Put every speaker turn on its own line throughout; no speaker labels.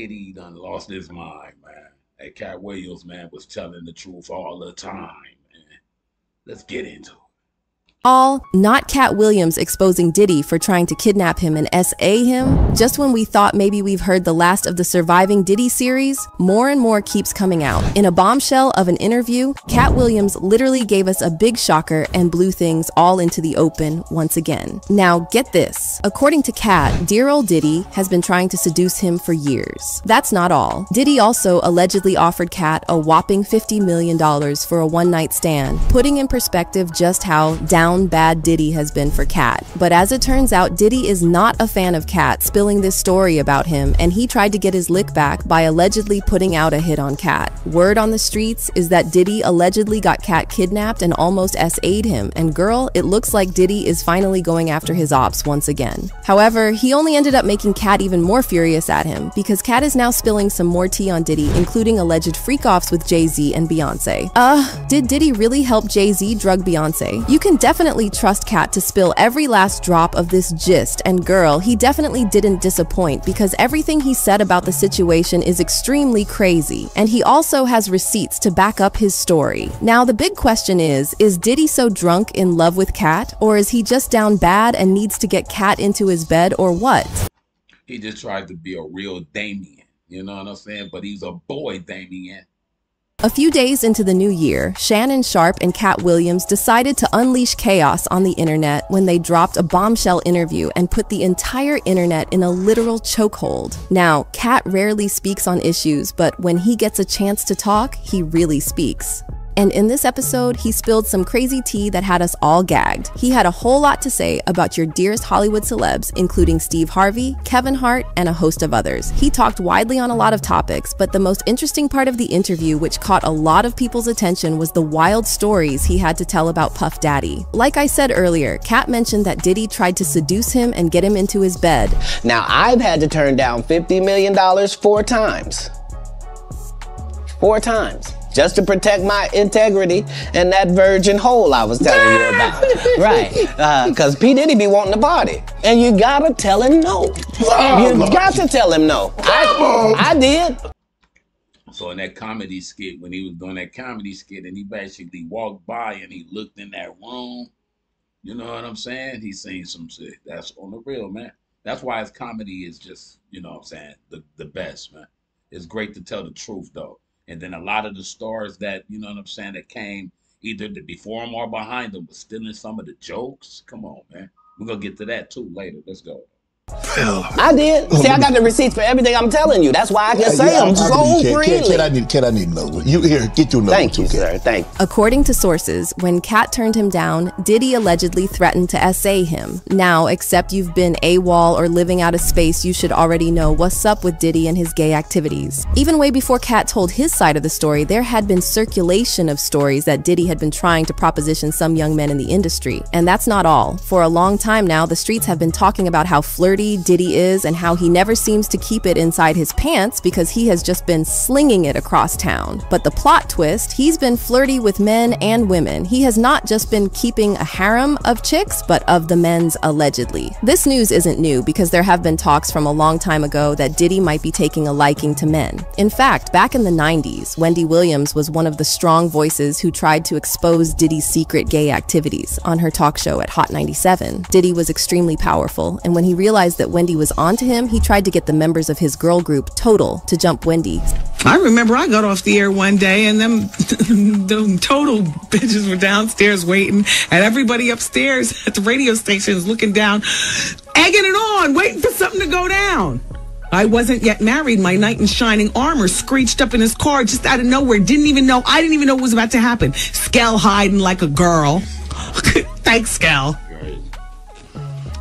Diddy done lost his mind, man. That Katt Williams, man, was telling the truth all the time, man. Let's get into it.
All, not Katt Williams exposing Diddy for trying to kidnap him and SA him. Just when we thought maybe we've heard the last of the surviving Diddy series, more and more keeps coming out. In a bombshell of an interview, Katt Williams literally gave us a big shocker and blew things all into the open once again. Now get this. According to Katt, dear old Diddy has been trying to seduce him for years. That's not all. Diddy also allegedly offered Katt a whopping $50 million for a one-night stand, putting in perspective just how down bad Diddy has been for Katt. But as it turns out, Diddy is not a fan of Katt spilling this story about him, and he tried to get his lick back by allegedly putting out a hit on Katt. Word on the streets is that Diddy allegedly got Katt kidnapped and almost SA'd him, and girl, it looks like Diddy is finally going after his ops once again. However, he only ended up making Katt even more furious at him, because Katt is now spilling some more tea on Diddy, including alleged freak-offs with Jay-Z and Beyonce. Did Diddy really help Jay-Z drug Beyonce? You can definitely trust Katt to spill every last drop of this gist, and girl, he definitely didn't disappoint, because everything he said about the situation is extremely crazy, and he also has receipts to back up his story. Now the big question is Diddy so drunk in love with Katt, or is he just down bad and needs to get Katt into his bed, or what?
He just tried to be a real Damian, you know what I'm saying? But he's a boy Damian.
A few days into the new year, Shannon Sharpe and Katt Williams decided to unleash chaos on the internet when they dropped a bombshell interview and put the entire internet in a literal chokehold. Now, Katt rarely speaks on issues, but when he gets a chance to talk, he really speaks. And in this episode, he spilled some crazy tea that had us all gagged. He had a whole lot to say about your dearest Hollywood celebs, including Steve Harvey, Kevin Hart, and a host of others. He talked widely on a lot of topics, but the most interesting part of the interview, which caught a lot of people's attention, was the wild stories he had to tell about Puff Daddy. Like I said earlier, Katt mentioned that Diddy tried to seduce him and get him into his bed.
Now, I've had to turn down $50 million 4 times. 4 times. Just to protect my integrity and that virgin hole I was telling you about. Right. Because P. Diddy be wanting to party. And you gotta tell him no. You got to tell him no. I did.
So in that comedy skit, when he was doing that comedy skit and he basically walked by and he looked in that room, you know what I'm saying? He seen some shit. That's on the real, man. That's why his comedy is just, you know what I'm saying, the best, man. It's great to tell the truth, though. And then a lot of the stars that, you know what I'm saying, that came either before him or behind him was stealing some of the jokes. Come on, man. We're going to get to that, too, later. Let's go.
I did. See, I got the receipts for everything I'm telling you. That's why I can say them so freely.
Katt, I need another one. You here, get your number.
Thank you, sir. Thank you.
According to sources, when Katt turned him down, Diddy allegedly threatened to SA him. Now, except you've been AWOL or living out of space, you should already know what's up with Diddy and his gay activities. Even way before Katt told his side of the story, there had been circulation of stories that Diddy had been trying to proposition some young men in the industry. And that's not all. For a long time now, the streets have been talking about how flirty Diddy is and how he never seems to keep it inside his pants because he has just been slinging it across town. But the plot twist, he's been flirty with men and women. He has not just been keeping a harem of chicks, but of the men's allegedly. This news isn't new because there have been talks from a long time ago that Diddy might be taking a liking to men. In fact, back in the 90s, Wendy Williams was one of the strong voices who tried to expose Diddy's secret gay activities on her talk show at Hot 97. Diddy was extremely powerful, and when he realized that Wendy was onto him, he tried to get the members of his girl group, Total, to jump Wendy.
I remember I got off the air one day and them Total bitches were downstairs waiting, and everybody upstairs at the radio station is looking down, egging it on, waiting for something to go down. I wasn't yet married. My knight in shining armor screeched up in his car just out of nowhere. I didn't even know what was about to happen. Skell hiding like a girl. Thanks, Skell.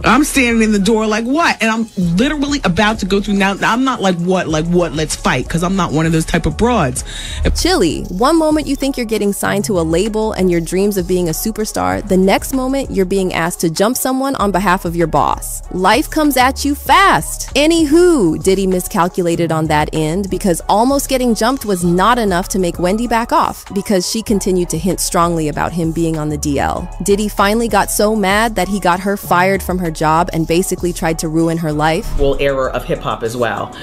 I'm standing in the door like, what? And I'm literally about to go through. Now, I'm not like, what, let's fight, because I'm not one of those type of broads.
Chilly. One moment you think you're getting signed to a label and your dreams of being a superstar, the next moment you're being asked to jump someone on behalf of your boss. Life comes at you fast. Anywho, Diddy miscalculated on that end because almost getting jumped was not enough to make Wendy back off because she continued to hint strongly about him being on the DL. Diddy finally got so mad that he got her fired from her job and basically tried to ruin her life?
Era of hip hop as well.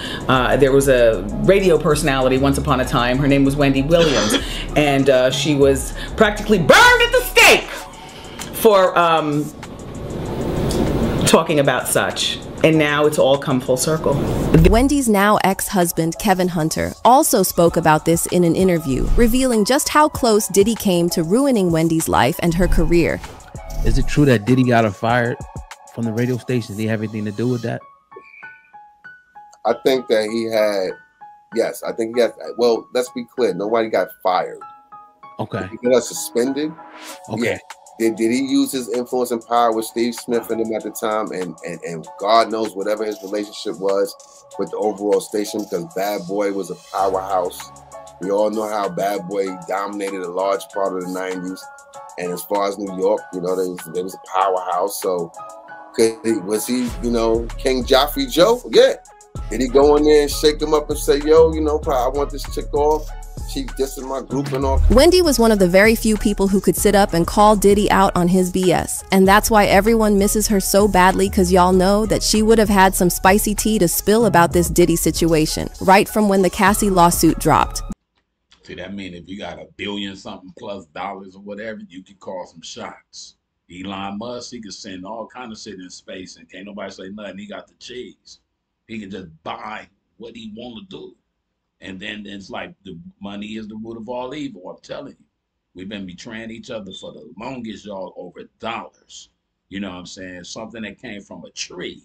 There was a radio personality once upon a time. Her name was Wendy Williams, and she was practically burned at the stake for talking about such. And now it's all come full circle.
Wendy's now ex-husband, Kevin Hunter, also spoke about this in an interview, revealing just how close Diddy came to ruining Wendy's life and her career.
Is it true that Diddy got her fired from the radio station? Did he have anything to do with that?
I think that he had, yes, I think he had, well, let's be clear, nobody got fired.
Okay.
He got suspended.
Okay.
Yeah. Did he use his influence and power with Steve Smith and him at the time, and God knows whatever his relationship was with the overall station, because Bad Boy was a powerhouse. We all know how Bad Boy dominated a large part of the 90s. And as far as New York, you know, there was a powerhouse. So was he, you know, King Joffrey Joe? Yeah. Did he go in there and shake him up and say, yo, you know, I want this chick off? She dissing my group and all.
Wendy was one of the very few people who could sit up and call Diddy out on his BS. And that's why everyone misses her so badly, because y'all know that she would have had some spicy tea to spill about this Diddy situation, right from when the Cassie lawsuit dropped.
See, that mean if you got $1 billion something plus dollars or whatever, you could call some shots. Elon Musk, he could send all kind of shit in space and can't nobody say nothing. He got the cheese. He can just buy what he want to do. And then it's like the money is the root of all evil. I'm telling you, we've been betraying each other for the longest, y'all, over dollars. You know what I'm saying? Something that came from a tree.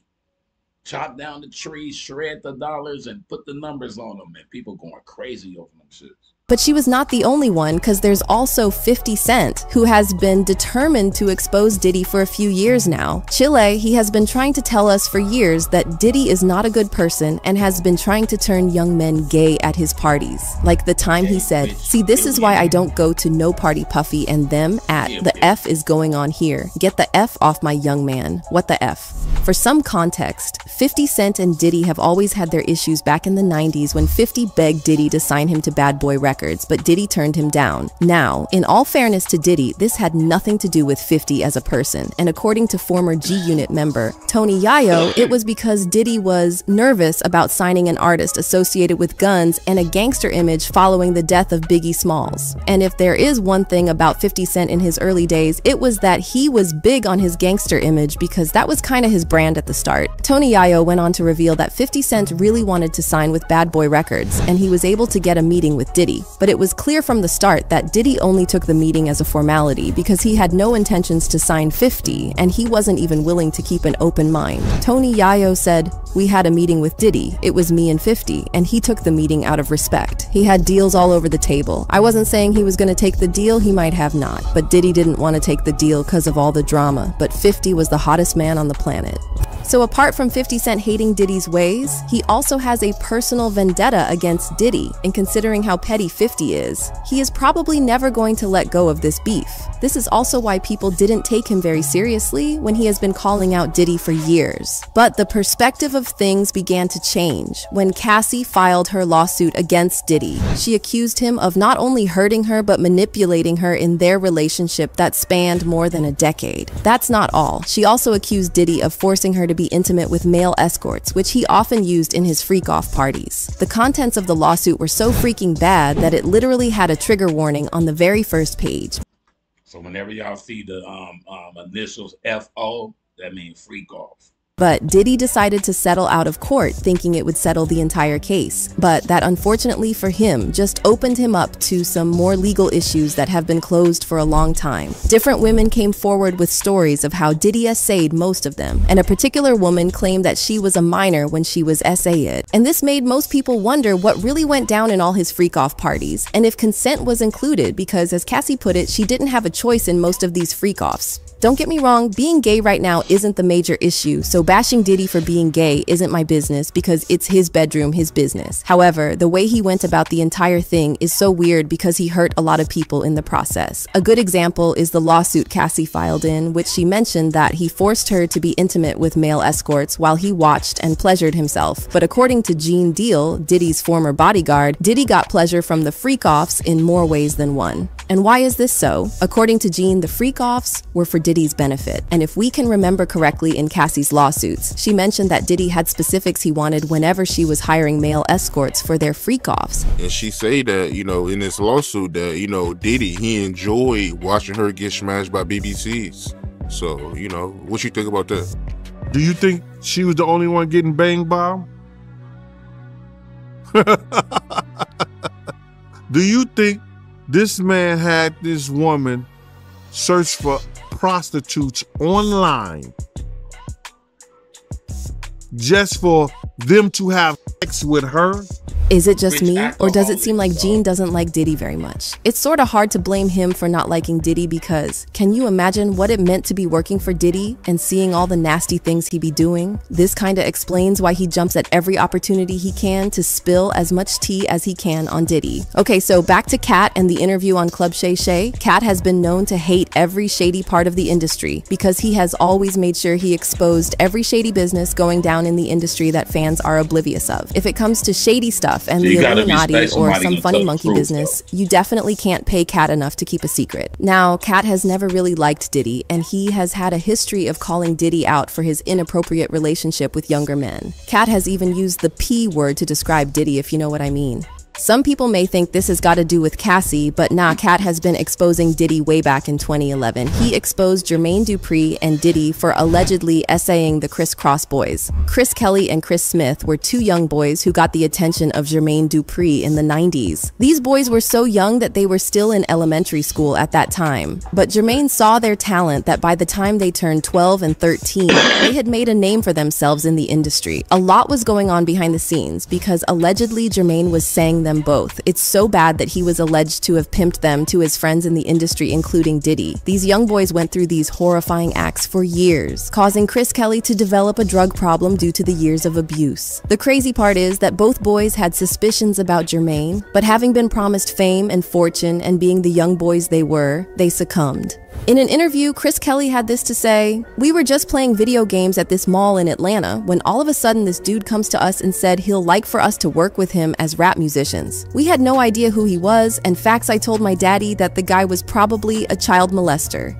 Chop down the tree, shred the dollars, and put the numbers on them. And people going crazy over them shits.
But she was not the only one, because there's also 50 Cent, who has been determined to expose Diddy for a few years now. Chile, he has been trying to tell us for years that Diddy is not a good person and has been trying to turn young men gay at his parties. Like the time he said, "See, this is why I don't go to no party Puffy and them at the F is going on here. Get the F off my young man. What the F?" For some context, 50 Cent and Diddy have always had their issues back in the 90s when 50 begged Diddy to sign him to Bad Boy Records, but Diddy turned him down. Now, in all fairness to Diddy, this had nothing to do with 50 as a person, and according to former G-Unit member Tony Yayo, it was because Diddy was nervous about signing an artist associated with guns and a gangster image following the death of Biggie Smalls. And if there is one thing about 50 Cent in his early days, it was that he was big on his gangster image because that was kind of his brand at the start. Tony Yayo went on to reveal that 50 Cent really wanted to sign with Bad Boy Records, and he was able to get a meeting with Diddy. But it was clear from the start that Diddy only took the meeting as a formality because he had no intentions to sign 50, and he wasn't even willing to keep an open mind. Tony Yayo said, "We had a meeting with Diddy. It was me and 50, and he took the meeting out of respect. He had deals all over the table. I wasn't saying he was going to take the deal, he might have not. But Diddy didn't want to take the deal because of all the drama, but 50 was the hottest man on the planet." So apart from 50 Cent hating Diddy's ways, he also has a personal vendetta against Diddy, and considering how petty 50 is, he is probably never going to let go of this beef. This is also why people didn't take him very seriously when he has been calling out Diddy for years. But the perspective of things began to change when Cassie filed her lawsuit against Diddy. She accused him of not only hurting her but manipulating her in their relationship that spanned more than a decade. That's not all. She also accused Diddy of forcing her to be intimate with male escorts, which he often used in his freak-off parties. The contents of the lawsuit were so freaking bad that it literally had a trigger warning on the very first page.
So whenever y'all see the initials FO, that means freak off.
But Diddy decided to settle out of court, thinking it would settle the entire case. But that, unfortunately for him, just opened him up to some more legal issues that have been closed for a long time. Different women came forward with stories of how Diddy essayed most of them, and a particular woman claimed that she was a minor when she was essayed. And this made most people wonder what really went down in all his freak-off parties, and if consent was included, because as Cassie put it, she didn't have a choice in most of these freak-offs. Don't get me wrong, being gay right now isn't the major issue, so bashing Diddy for being gay isn't my business because it's his bedroom, his business. However, the way he went about the entire thing is so weird because he hurt a lot of people in the process. A good example is the lawsuit Cassie filed in, which she mentioned that he forced her to be intimate with male escorts while he watched and pleasured himself. But according to Gene Deal, Diddy's former bodyguard, Diddy got pleasure from the freak-offs in more ways than one. And why is this so? According to Gene, the freak-offs were for Diddy's benefit. And if we can remember correctly in Cassie's lawsuits, she mentioned that Diddy had specifics he wanted whenever she was hiring male escorts for their freak-offs.
And she said that, you know, in this lawsuit that, you know, Diddy, he enjoyed watching her get smashed by BBCs. So, you know, what you think about that?
Do you think she was the only one getting banged by him? Do you think this man had this woman search for prostitutes online just for them to have sex with her?
Is it just me, or does it seem like Gene doesn't like Diddy very much? It's sort of hard to blame him for not liking Diddy because can you imagine what it meant to be working for Diddy and seeing all the nasty things he be doing? This kinda explains why he jumps at every opportunity he can to spill as much tea as he can on Diddy. Okay, so back to Katt and the interview on Club Shay Shay. Katt has been known to hate every shady part of the industry because he has always made sure he exposed every shady business going down in the industry that fans are oblivious of. If it comes to shady stuff and the Illuminati or some funny monkey business, you definitely can't pay Katt enough to keep a secret. Now, Katt has never really liked Diddy, and he has had a history of calling Diddy out for his inappropriate relationship with younger men. Katt has even used the P word to describe Diddy, if you know what I mean. Some people may think this has got to do with Cassie, but nah, Katt has been exposing Diddy way back in 2011. He exposed Jermaine Dupri and Diddy for allegedly essaying the Criss Cross boys. Chris Kelly and Chris Smith were two young boys who got the attention of Jermaine Dupri in the 90s. These boys were so young that they were still in elementary school at that time. But Jermaine saw their talent that by the time they turned 12 and 13, they had made a name for themselves in the industry. A lot was going on behind the scenes because allegedly Jermaine was saying them both. It's so bad that he was alleged to have pimped them to his friends in the industry, including Diddy. These young boys went through these horrifying acts for years, causing Chris Kelly to develop a drug problem due to the years of abuse. The crazy part is that both boys had suspicions about Jermaine, but having been promised fame and fortune and being the young boys they were, they succumbed. In an interview, Chris Kelly had this to say, "We were just playing video games at this mall in Atlanta when all of a sudden this dude comes to us and said he'll like for us to work with him as rap musicians. We had no idea who he was, and facts I told my daddy that the guy was probably a child molester."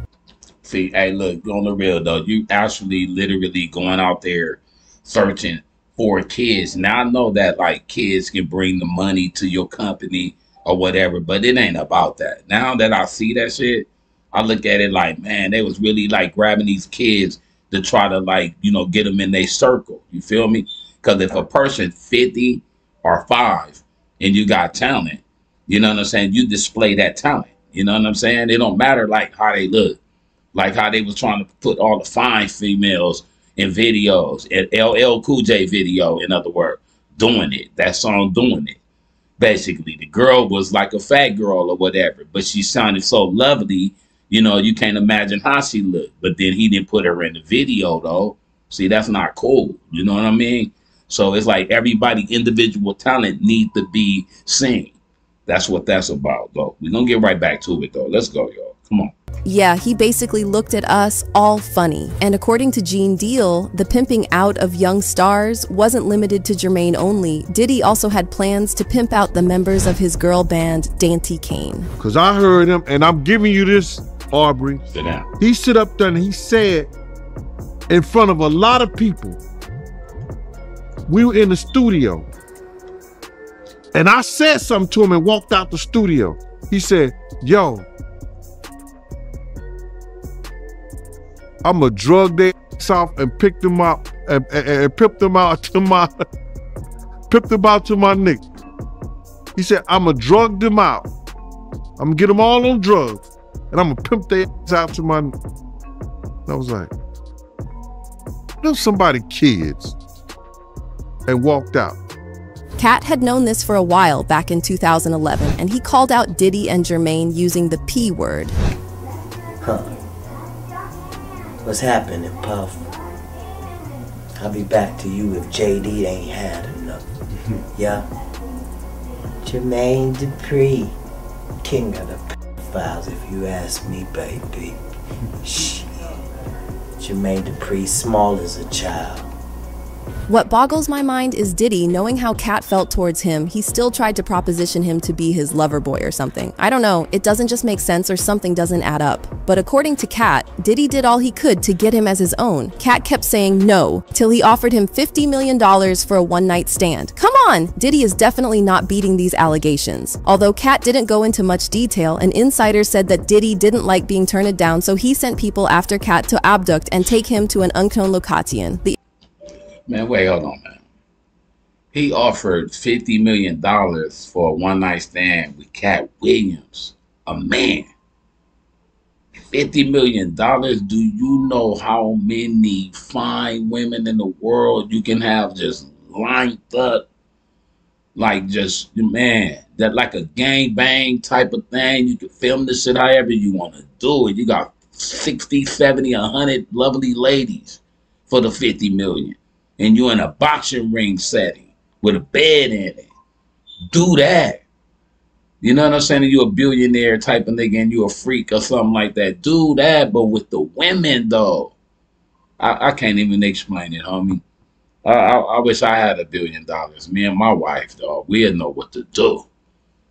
See, hey, look, on the real though, you actually literally going out there searching for kids. Now I know that like kids can bring the money to your company or whatever, but it ain't about that. Now that I see that shit, I look at it like, man, they was really like grabbing these kids to try to like, you know, get them in their circle. You feel me? Because if a person 50 or 5 and you got talent, you know what I'm saying? You display that talent. You know what I'm saying? It don't matter like how they look, like how they was trying to put all the fine females in videos, and LL Cool J video, in other words, doing it. That song doing it. Basically, the girl was like a fat girl or whatever, but she sounded so lovely. You know, you can't imagine how she looked. But then he didn't put her in the video, though. See, that's not cool. You know what I mean? So it's like everybody individual talent need to be seen. That's what that's about, though. We're going to get right back to it, though. Let's go, y'all. Come on.
Yeah, he basically looked at us all funny. And according to Gene Deal, the pimping out of young stars wasn't limited to Jermaine only. Diddy also had plans to pimp out the members of his girl band, Dante Kane.
Because I heard him, and I'm giving you this, Aubrey.
Sit down.
He stood up there and he said in front of a lot of people, we were in the studio, and I said something to him and walked out the studio. He said, "Yo, I'm gonna drug their ass off and pick them up and pimp them out to my nigga." He said, "I'm gonna drug them out. I'm gonna get them all on drugs, and I'm gonna pimp their ass out to my nigga." I was like, "There's somebody kids," and walked out.
Katt had known this for a while back in 2011, and he called out Diddy and Jermaine using the P word.
Huh. What's happening, Puff? I'll be back to you if JD ain't had enough. Yeah. Jermaine Dupri, king of the pedophiles, if you ask me, baby. Shit. Jermaine Dupri, small as a child.
What boggles my mind is Diddy, knowing how Katt felt towards him, he still tried to proposition him to be his lover boy or something. I don't know, it doesn't just make sense or something doesn't add up. But according to Katt, Diddy did all he could to get him as his own. Katt kept saying no, till he offered him $50 million for a one-night stand. Come on! Diddy is definitely not beating these allegations. Although Katt didn't go into much detail, an insider said that Diddy didn't like being turned down, so he sent people after Katt to abduct and take him to an unknown location.
Man, wait, hold on, man. He offered $50 million for a one-night stand with Katt Williams, a man. $50 million? Do you know how many fine women in the world you can have just lined up? Like just, man, that like a gangbang type of thing. You can film this shit however you want to do it. You got 60, 70, 100 lovely ladies for the $50 million. And you're in a boxing ring setting with a bed in it. Do that. You know what I'm saying? You're a billionaire type of nigga and you're a freak or something like that. Do that, but with the women, though. I can't even explain it, homie. I wish I had $1 billion. Me and my wife, though, we'd know what to do.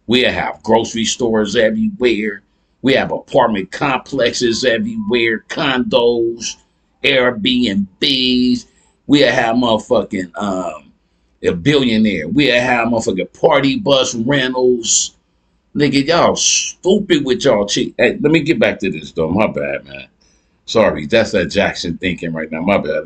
We'd have grocery stores everywhere. We have apartment complexes everywhere, condos, Airbnbs. We'll have motherfucking a billionaire. We'll have motherfucking party bus rentals. Nigga, y'all stupid with y'all cheap. Hey, let me get back to this though. My bad, man. Sorry, that's that Jackson thinking right now. My bad.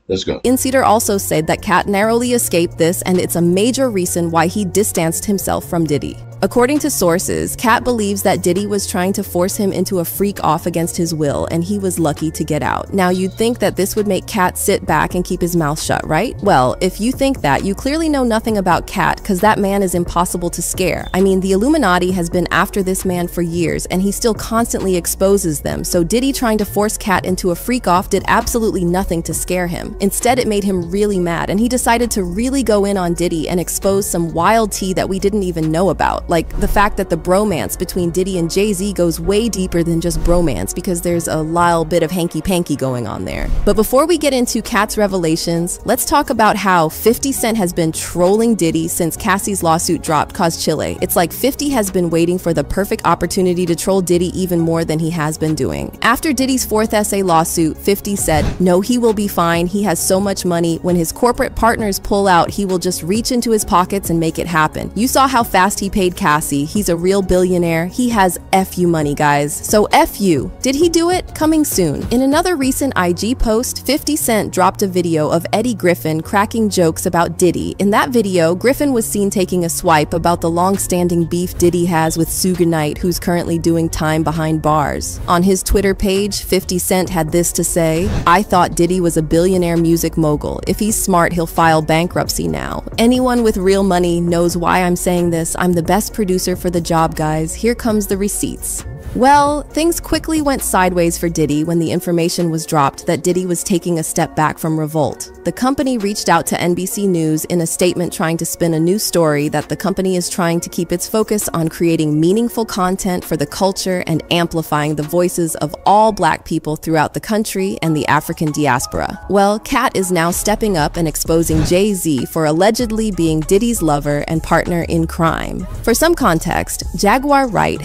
Let's go.
Insider also said that Katt narrowly escaped this, and it's a major reason why he distanced himself from Diddy. According to sources, Katt believes that Diddy was trying to force him into a freak off against his will, and he was lucky to get out. Now, you'd think that this would make Katt sit back and keep his mouth shut, right? Well, if you think that, you clearly know nothing about Katt, because that man is impossible to scare. I mean, the Illuminati has been after this man for years, and he still constantly exposes them, so Diddy trying to force Katt into a freak off did absolutely nothing to scare him. Instead, it made him really mad, and he decided to really go in on Diddy and expose some wild tea that we didn't even know about. Like the fact that the bromance between Diddy and Jay-Z goes way deeper than just bromance, because there's a little bit of hanky-panky going on there. But before we get into Katt's revelations, let's talk about how 50 Cent has been trolling Diddy since Cassie's lawsuit dropped cause Chile. It's like 50 has been waiting for the perfect opportunity to troll Diddy even more than he has been doing. After Diddy's 4th SA lawsuit, 50 said, no, he will be fine, he has so much money, when his corporate partners pull out, he will just reach into his pockets and make it happen. You saw how fast he paid Cassie. He's a real billionaire. He has F you money, guys. So F you. Did he do it? Coming soon. In another recent IG post, 50 Cent dropped a video of Eddie Griffin cracking jokes about Diddy. In that video, Griffin was seen taking a swipe about the long-standing beef Diddy has with Suge Knight, who's currently doing time behind bars. On his Twitter page, 50 Cent had this to say, I thought Diddy was a billionaire music mogul. If he's smart, he'll file bankruptcy now. Anyone with real money knows why I'm saying this. I'm the best producer for the job, guys. Here comes the receipts. Well, things quickly went sideways for Diddy when the information was dropped that Diddy was taking a step back from Revolt. The company reached out to NBC News in a statement trying to spin a new story that the company is trying to keep its focus on creating meaningful content for the culture and amplifying the voices of all Black people throughout the country and the African diaspora. Well, Katt is now stepping up and exposing Jay-Z for allegedly being Diddy's lover and partner in crime. For some context, Jaguar Wright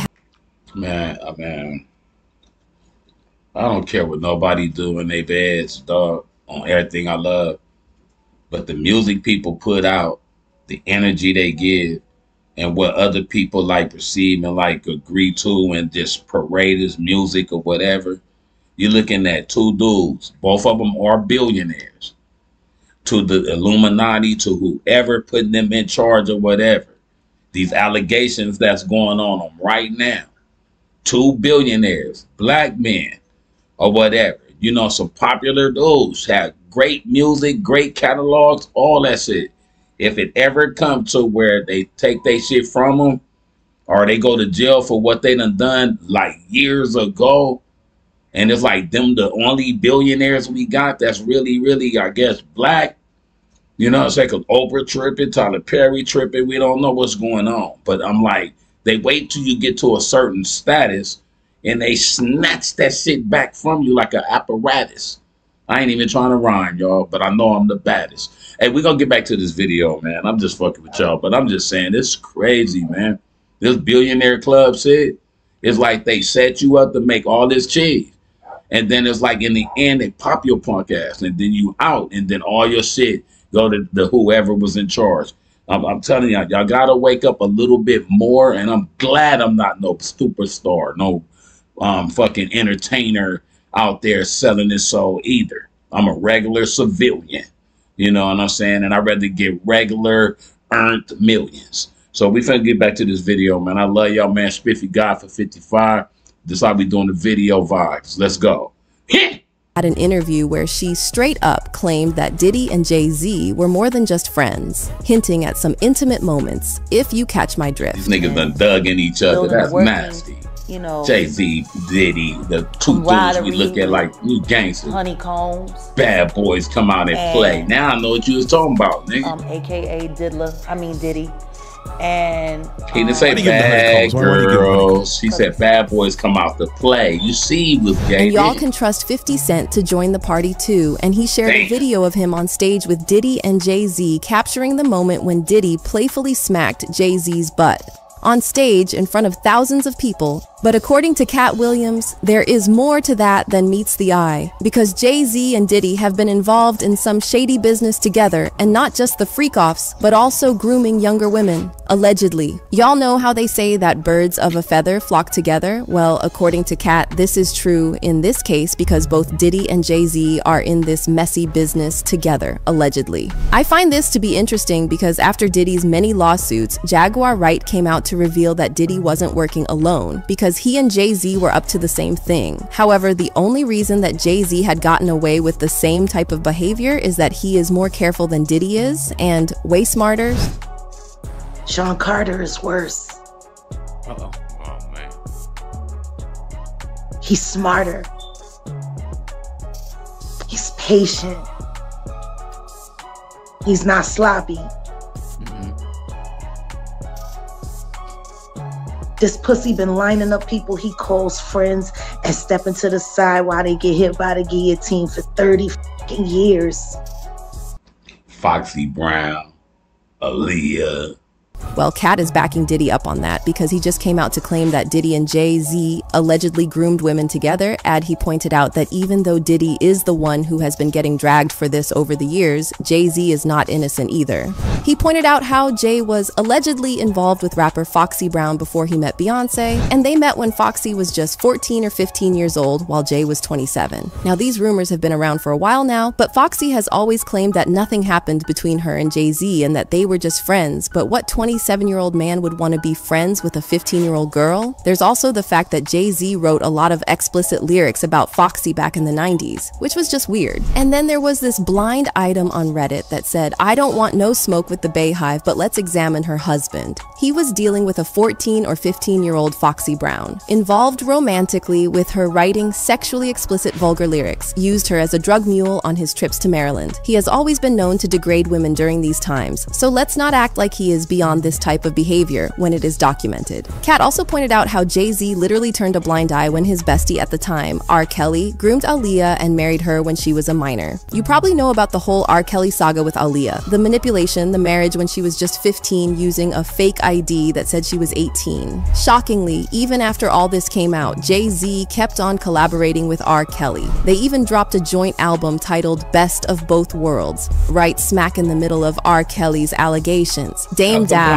Man, I don't care what nobody do in their beds, dog, on everything I love. But the music people put out, the energy they give, and what other people like perceive and like agree to and just parade as music or whatever, you're looking at two dudes. Both of them are billionaires. To the Illuminati, to whoever putting them in charge or whatever. These allegations that's going on them right now. 2 billionaires, Black men, or whatever. You know, some popular dudes have great music, great catalogs, all that shit. If it ever comes to where they take their shit from them, or they go to jail for what they done like years ago, And it's like them the only billionaires we got that's really, really, I guess, black. You know, it's like Oprah tripping, Tyler Perry tripping. We don't know what's going on. But I'm like, they wait till you get to a certain status and they snatch that shit back from you like an apparatus. I ain't even trying to rhyme, y'all, but I know I'm the baddest. Hey, we're going to get back to this video, man. I'm just fucking with y'all, but I'm just saying, this is crazy, man. This billionaire club shit, it's like they set you up to make all this cheese. And then it's like in the end, they pop your punk ass, and then you out, and then all your shit go to the whoever was in charge. I'm telling y'all, y'all got to wake up a little bit more, and I'm glad I'm not no superstar, no fucking entertainer out there selling his soul either. I'm a regular civilian, you know what I'm saying? And I'd rather get regular earned millions. So we finna get back to this video, man. I love y'all, man. Spiffy God for 55. This is how we doing the video vibes. Let's go.
At an interview where she straight up claimed that Diddy and Jay-Z were more than just friends, hinting at some intimate moments, if you catch my drift.
These niggas done dug in each other. That's nasty.
You know,
Jay-Z, Diddy, the two dudes we look at like new gangsters.
Honeycombs.
Bad boys come out and play. Now I know what you was talking about, nigga.
AKA Diddy. And
he didn't say bad girls. He said bad boys come out to play. You see, with gay.
And y'all can trust 50 Cent to join the party too. And he shared a video of him on stage with Diddy and Jay-Z, capturing the moment when Diddy playfully smacked Jay-Z's butt on stage in front of thousands of people. But according to Katt Williams, there is more to that than meets the eye, because Jay-Z and Diddy have been involved in some shady business together, and not just the freak-offs, but also grooming younger women, allegedly. Y'all know how they say that birds of a feather flock together? Well, according to Katt, this is true in this case because both Diddy and Jay-Z are in this messy business together, allegedly. I find this to be interesting because after Diddy's many lawsuits, Jaguar Wright came out to reveal that Diddy wasn't working alone, because he and Jay-Z were up to the same thing. However, the only reason that Jay-Z had gotten away with the same type of behavior is that he is more careful than Diddy is, and way smarter.
Sean Carter is worse.
Uh-oh. Oh, man.
He's smarter. He's patient. He's not sloppy. This pussy been lining up people he calls friends and stepping to the side while they get hit by the guillotine for 30 fucking years.
Foxy Brown, Aaliyah.
Well, Katt is backing Diddy up on that because he just came out to claim that Diddy and Jay-Z allegedly groomed women together, and he pointed out that even though Diddy is the one who has been getting dragged for this over the years, Jay-Z is not innocent either. He pointed out how Jay was allegedly involved with rapper Foxy Brown before he met Beyonce, and they met when Foxy was just 14 or 15 years old while Jay was 27. Now, these rumors have been around for a while now, but Foxy has always claimed that nothing happened between her and Jay-Z and that they were just friends, but what 27-year-old man would want to be friends with a 15-year-old girl? There's also the fact that Jay-Z wrote a lot of explicit lyrics about Foxy back in the 90s, which was just weird. And then there was this blind item on Reddit that said, "I don't want no smoke with the Bayhive, but let's examine her husband." He was dealing with a 14 or 15-year-old Foxy Brown, involved romantically with her writing sexually explicit vulgar lyrics, used her as a drug mule on his trips to Maryland. He has always been known to degrade women during these times, so let's not act like he is beyond this type of behavior when it is documented. Katt also pointed out how Jay-Z literally turned a blind eye when his bestie at the time, R. Kelly, groomed Aaliyah and married her when she was a minor. You probably know about the whole R. Kelly saga with Aaliyah, the manipulation, the marriage when she was just 15 using a fake ID that said she was 18. Shockingly, even after all this came out, Jay-Z kept on collaborating with R. Kelly. They even dropped a joint album titled Best of Both Worlds, right smack in the middle of R. Kelly's Allegations. Dame Dash,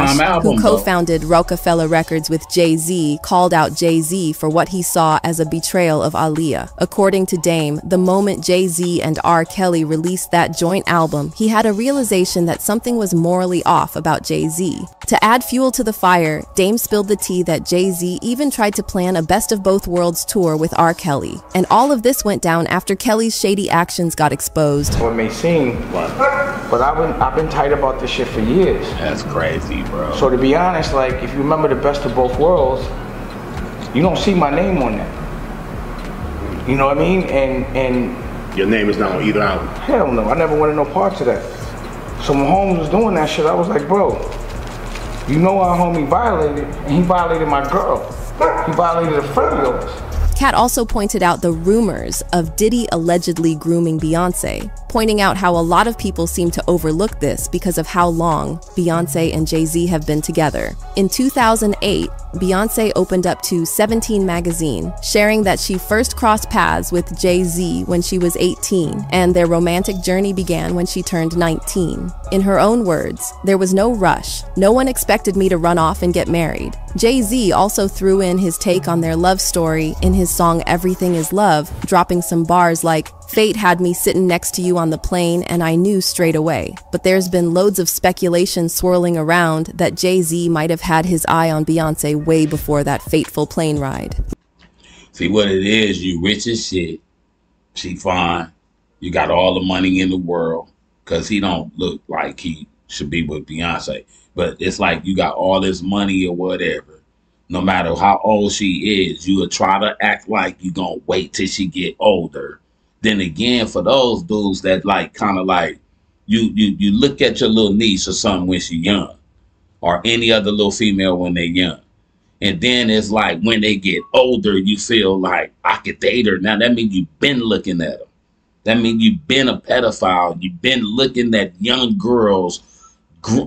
who co-founded Rockefeller Records with Jay-Z, called out Jay-Z for what he saw as a betrayal of Aaliyah. According to Dame, the moment Jay-Z and R. Kelly released that joint album, he had a realization that something was morally off about Jay-Z. To add fuel to the fire, Dame spilled the tea that Jay-Z even tried to plan a Best of Both Worlds tour with R. Kelly. And all of this went down after Kelly's shady actions got exposed.
It may seem, but I've been tight about this shit for years.
That's crazy, bro.
So to be honest, like, if you remember the Best of Both Worlds, you don't see my name on that. You know what I mean? And
your name is not on either album.
Hell no, I never wanted no parts of that. So when Holmes was doing that shit, I was like, bro, you know our homie violated, and he violated my girl. He violated a friend of yours.
Katt also pointed out the rumors of Diddy allegedly grooming Beyonce, pointing out how a lot of people seem to overlook this because of how long Beyonce and Jay-Z have been together. In 2008, Beyonce opened up to 17 magazine, sharing that she first crossed paths with Jay-Z when she was 18, and their romantic journey began when she turned 19. In her own words, "There was no rush. No one expected me to run off and get married." Jay-Z also threw in his take on their love story in his song Everything Is Love, dropping some bars like, "Fate had me sitting next to you on the plane and I knew straight away." But there's been loads of speculation swirling around that Jay-Z might have had his eye on Beyonce way before that fateful plane ride.
See what it is, you rich as shit, she fine, you got all the money in the world, because he don't look like he should be with Beyonce. But it's like you got all this money or whatever. No matter how old she is, you would try to act like you gonna wait till she get older. Then again, for those dudes that like kind of like you look at your little niece or something when she's young, or any other little female when they're young, and then it's like when they get older, you feel like I could date her. Now that means you've been looking at them. That means you've been a pedophile. You've been looking at young girls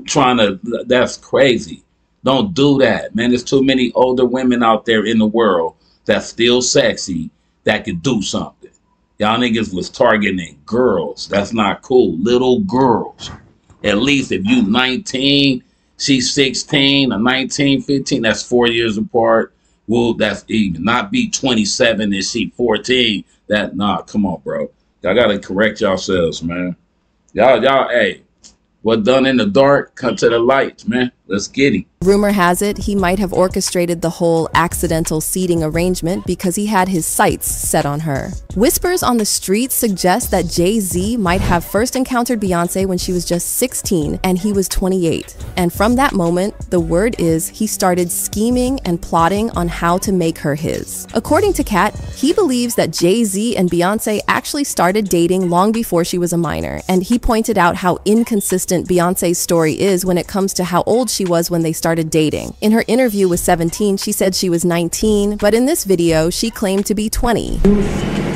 trying to. That's crazy. Don't do that, man. There's too many older women out there in the world that's still sexy that could do something. Y'all niggas was targeting girls. That's not cool. Little girls. At least if you 19, she's 16, or 19, 15, that's 4 years apart. Well, that's even. Not be 27 and she 14. That, nah, come on, bro. Y'all gotta correct yourselves, man. Y'all, hey, what done in the dark, come to the light, man. Let's get it.
Rumor has it he might have orchestrated the whole accidental seating arrangement because he had his sights set on her. Whispers on the streets suggest that Jay-Z might have first encountered Beyonce when she was just 16 and he was 28. And from that moment, the word is he started scheming and plotting on how to make her his. According to Katt, he believes that Jay-Z and Beyonce actually started dating long before she was a minor, and he pointed out how inconsistent Beyonce's story is when it comes to how old she was when they started dating. In her interview with 17, she said she was 19, but in this video, she claimed to be 20.
You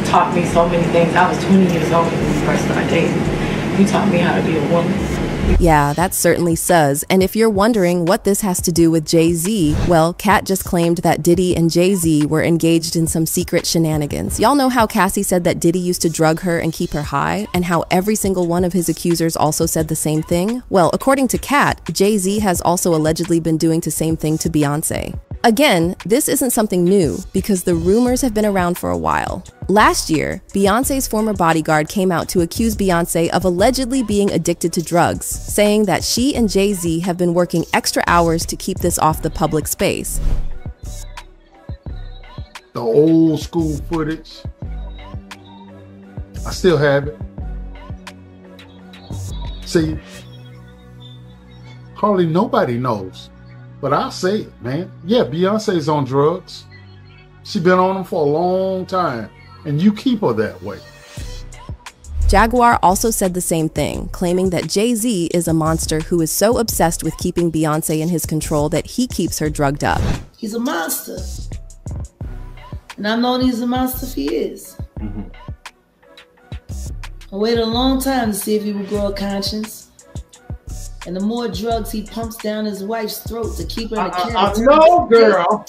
taught me so many things. I was 20 years old when we first started dating. You taught me how to be a woman.
Yeah, that certainly sus. And if you're wondering what this has to do with Jay-Z, well, Katt just claimed that Diddy and Jay-Z were engaged in some secret shenanigans. Y'all know how Cassie said that Diddy used to drug her and keep her high, and how every single one of his accusers also said the same thing? Well, according to Katt, Jay-Z has also allegedly been doing the same thing to Beyonce. Again, this isn't something new because the rumors have been around for a while. Last year, Beyonce's former bodyguard came out to accuse Beyonce of allegedly being addicted to drugs, saying that she and Jay-Z have been working extra hours to keep this off the public space.
The old school footage, I still have it. See, hardly nobody knows. But I'll say it, man. Yeah, Beyonce's on drugs. She's been on them for a long time, and you keep her that way.
Jaguar also said the same thing, claiming that Jay-Z is a monster who is so obsessed with keeping Beyonce in his control that he keeps her drugged up.
He's a monster. And I've known he's a monster for years. I waited a long time to see if he would grow a conscience. And the more drugs he pumps down his wife's throat to keep her in a character.
No, girl.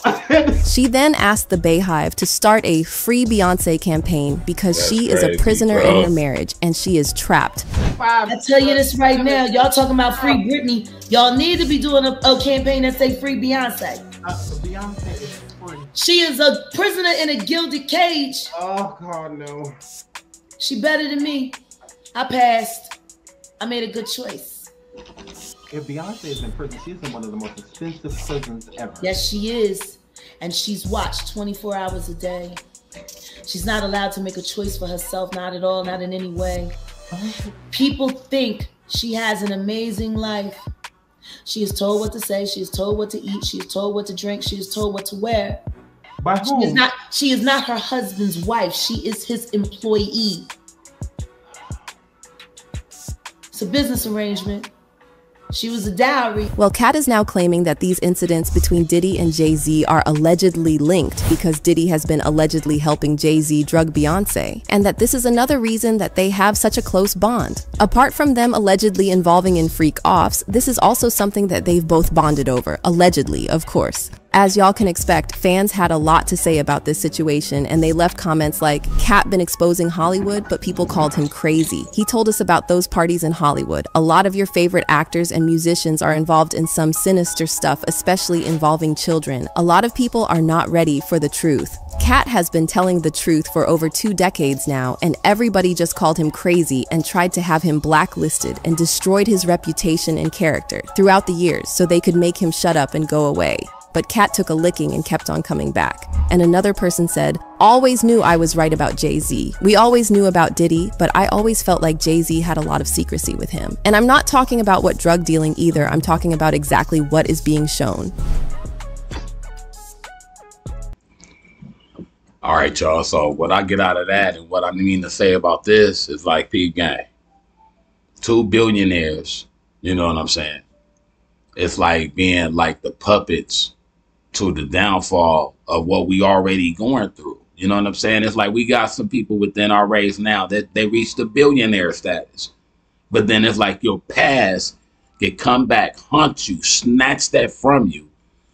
She then asked the Bayhive to start a Free Beyonce campaign because she is a prisoner in her marriage and she is trapped.
I tell you this right now, y'all talking about Free Britney. Y'all need to be doing a campaign that say Free Beyonce.
Beyonce is free.
She is a prisoner in a gilded cage.
Oh, God, no.
She better than me. I passed. I made a good choice.
If Beyonce is in prison, she's in one of the most expensive prisons ever.
Yes, she is. And she's watched 24 hours a day. She's not allowed to make a choice for herself, not at all, not in any way. People think she has an amazing life. She is told what to say, she is told what to eat, she is told what to drink, she is told what to wear.
By whom?
She is not her husband's wife. She is his employee. It's a business arrangement. She was a dowry.
Well, Katt is now claiming that these incidents between Diddy and Jay-Z are allegedly linked because Diddy has been allegedly helping Jay-Z drug Beyonce, and that this is another reason that they have such a close bond. Apart from them allegedly involving in freak-offs, this is also something that they've both bonded over, allegedly, of course. As y'all can expect, fans had a lot to say about this situation, and they left comments like, Katt been exposing Hollywood, but people called him crazy. He told us about those parties in Hollywood. A lot of your favorite actors and musicians are involved in some sinister stuff, especially involving children. A lot of people are not ready for the truth. Katt has been telling the truth for over 2 decades now, and everybody just called him crazy and tried to have him blacklisted and destroyed his reputation and character throughout the years so they could make him shut up and go away. But Katt took a licking and kept on coming back. And another person said, always knew I was right about Jay-Z. We always knew about Diddy, but I always felt like Jay-Z had a lot of secrecy with him. And I'm not talking about what drug dealing either, I'm talking about exactly what is being shown.
All right, y'all. So what I get out of that and what I mean to say about this is like P gang. 2 billionaires, you know what I'm saying? It's like being like the puppets to the downfall of what we already going through. You know what I'm saying? It's like we got some people within our race now that they reached the billionaire status. But then it's like your past can come back, hunt you, snatch that from you.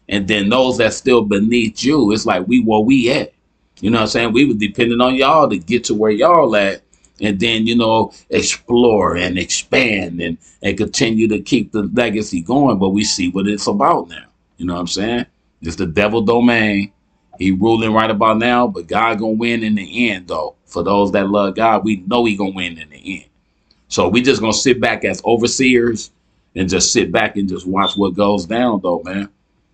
And then those that still beneath you, it's like where we at. You know what I'm saying? We were depending on y'all to get to where y'all at. And then, you know, explore and expand and continue to keep the legacy going. But we see what it's about now. You know what I'm saying? It's the devil domain. He ruling right about now, but God gonna win in the end, though. For those that love God, we know he gonna win in the end. So we just gonna sit back as overseers and just sit back and just watch what goes down, though, man.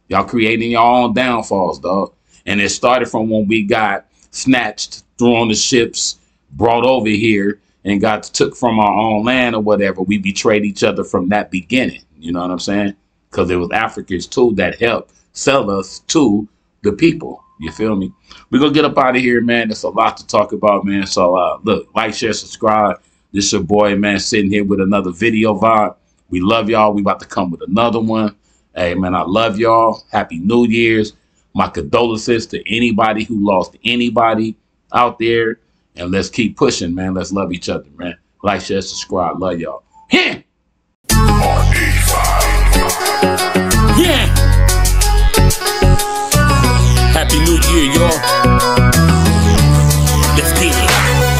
Y'all creating your own downfalls, dog. And it started from when we got snatched, thrown the ships, brought over here, and got took from our own land or whatever. We betrayed each other from that beginning. You know what I'm saying? Because it was Africans, too, that helped sell us to the people. You feel me? We're going to get up out of here, man. There's a lot to talk about, man. So, look, like, share, subscribe. This your boy, man, sitting here with another video vibe. We love y'all. We about to come with another one. Hey, man, I love y'all. Happy New Year's. My condolences to anybody who lost anybody out there. And let's keep pushing, man. Let's love each other, man. Like, share, subscribe. Love y'all. Yeah.
Yeah. Happy New Year, y'all. Let's get it.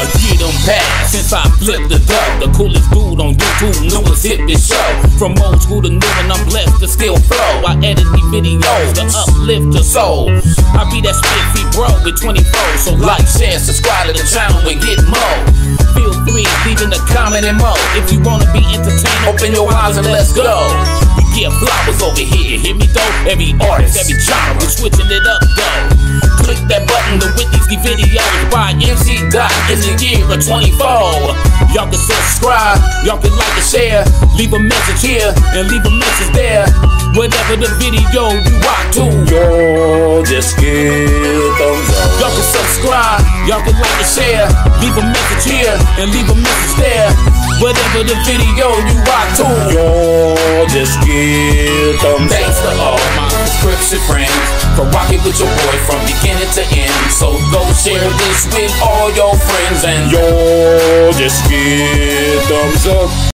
A year done passed since I flipped the dub. The coolest dude on YouTube, newest hit this show. From old school to new, and I'm blessed to still flow. I edit these videos to uplift the soul. I be that spiffy bro with 24. So like, share, subscribe to the channel and get more. Feel free, leaving a comment and more. If you wanna be entertained, open your eyes and let's go. We get flowers over here, hear me though? Every artist, every genre, we're switching it up though. Click that button to witness the videos by MC Dot in the year of 24. Y'all can subscribe, y'all can like and share. Leave a message here and leave a message there. Whatever the video you rock to, yo, just give thumbs up. Y'all can subscribe, y'all can like and share. Leave a message here and leave a message there. Whatever the video you rock to, yo, just give thumbs up. Thanks to all my subscription friends for rocking with your boy from beginning to end. So go share this with all your friends and yo, just give thumbs up.